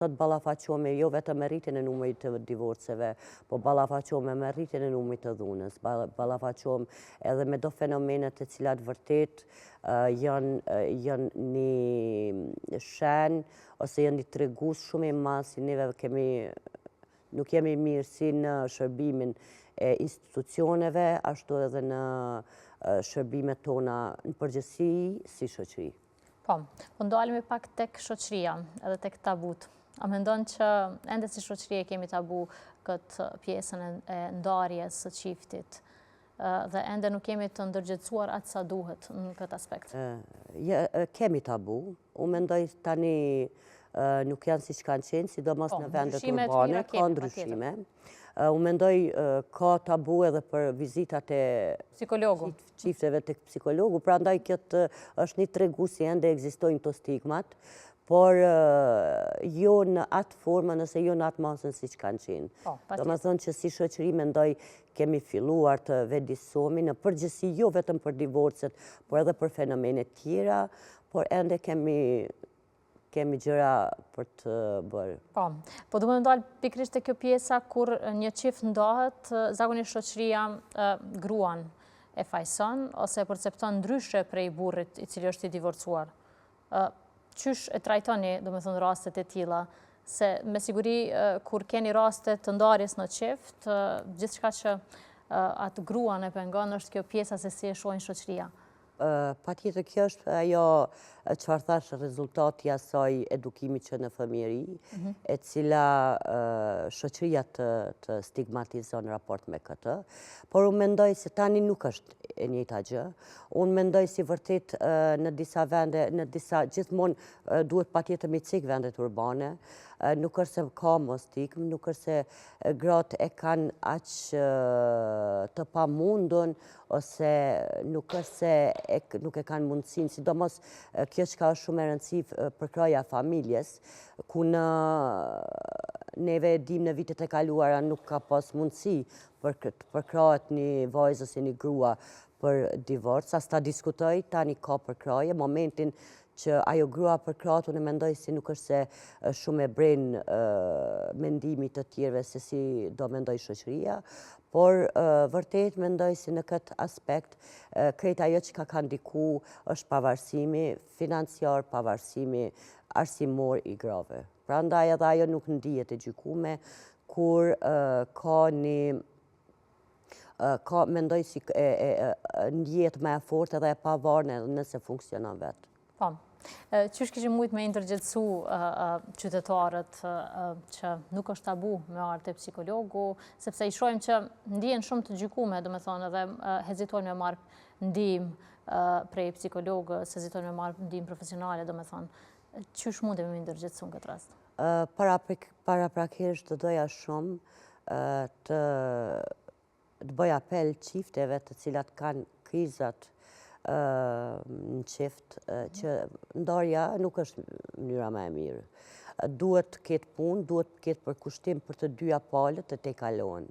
Sot ballafaqohemi jo vetëm me rritjen e numrit të divorceve, po ballafaqohemi me rritjen e numrit të dhunës, ballafaqohemi edhe me do fenomene të cilat vërtet janë një shenjë ose janë një tregues shumë i madh si neve nuk jemi mirë si në shërbimin e institucioneve, ashtu edhe në shërbimet tona në përgjithësi si shoqëri. Po ndalemi pak tek shoqëria edhe tek tabut. A mendon që ende si shoqëri kemi tabu këtë pjesën e ndarjes së çiftit dhe ende nuk kemi të ndërgjegjësuar atë sa duhet në këtë aspekt? Kemi tabu. Unë mendoj tani nuk janë siç kanë qenë, sidomos në vendet urbane, ka ndryshime. Unë mendoj ka tabu edhe për vizitat e çifteve tek psikologu, prandaj këtë është një tregues se ende ekzistojnë këto stigmat, por jo në atë formën ose jo në atë masën siç kanë qenë. Domethënë që si shoqëri mendoj kemi filluar të vetëdijsohemi në përgjithësi jo vetëm për divorcet, por edhe për fenomene tjera, por ende kemi gjëra për të bërë. Po duhet të ndal pikërisht te kjo pjesa kur një çift ndahet, zakonisht shoqëria gruan e fajson ose e percepton ndryshe prej burrit i cili është i divorcuar. Qysh e trajtoni, domethënë, rastet e tilla? Se me siguri kur keni raste të ndarjes në çift, gjithçka që atë gruan e pengon është kjo pjesa se si e shohin shoqëria. Patjetër kjo është ajo çfarë thash rezultati i asaj edukimit që në fëmijëri, e cila shoqëria të stigmatizon në raport me këtë, por unë mendoj se tani nuk është e njëjta gjë. Unë mendoj si vërtet në disa vende, gjithmonë duhet patjetër me cik vendet urbane, nuk është se ka mos stigmë, nuk është se gratë e kanë aq të pamundun ose nuk është se nuk e kanë mundësinë, sidomos kjo që ka shumë e rëndësishme për kraja familjes, ku neve dim në vitet e kaluara nuk ka pas mundësi për krahet një vajzë ose një grua për divorc, as ta diskutoj, tani ka për kraje, momentin që ajo grua për krahet, unë mendoj si nuk është se shumë e bren mendimit të tjerëve se si do mendoj shoqëria, por vërtet mendoj si në këtë aspekt krejt ajo që ka ndiku është pavarësimi financiar, pavarësimi arsimor i grave. Prandaj edhe ajo nuk ndihet e gjykuar kur mendoj si ndjehet më e fortë edhe e pavarur nëse funksionon vetë. Po. Qysh kishim mujt me ndërgjegjësu qytetarët që nuk është tabu me ardhur te psikologu, sepse i shohim që ndihen shumë të gjykuar, domethënë edhe hezitojnë me marrë ndihmë prej psikologës, hezitojnë me marrë ndihmë profesionale, domethënë. Qysh mundemi me ndërgjegjësu në këtë rast? Paraprakisht të doja shumë të bëj apel çifteve të cilat kanë krizat në çift, që ndarja nuk është mënyra më e mirë. Duhet të ketë punë, duhet të ketë përkushtim për të dyja palët të tejkalohen.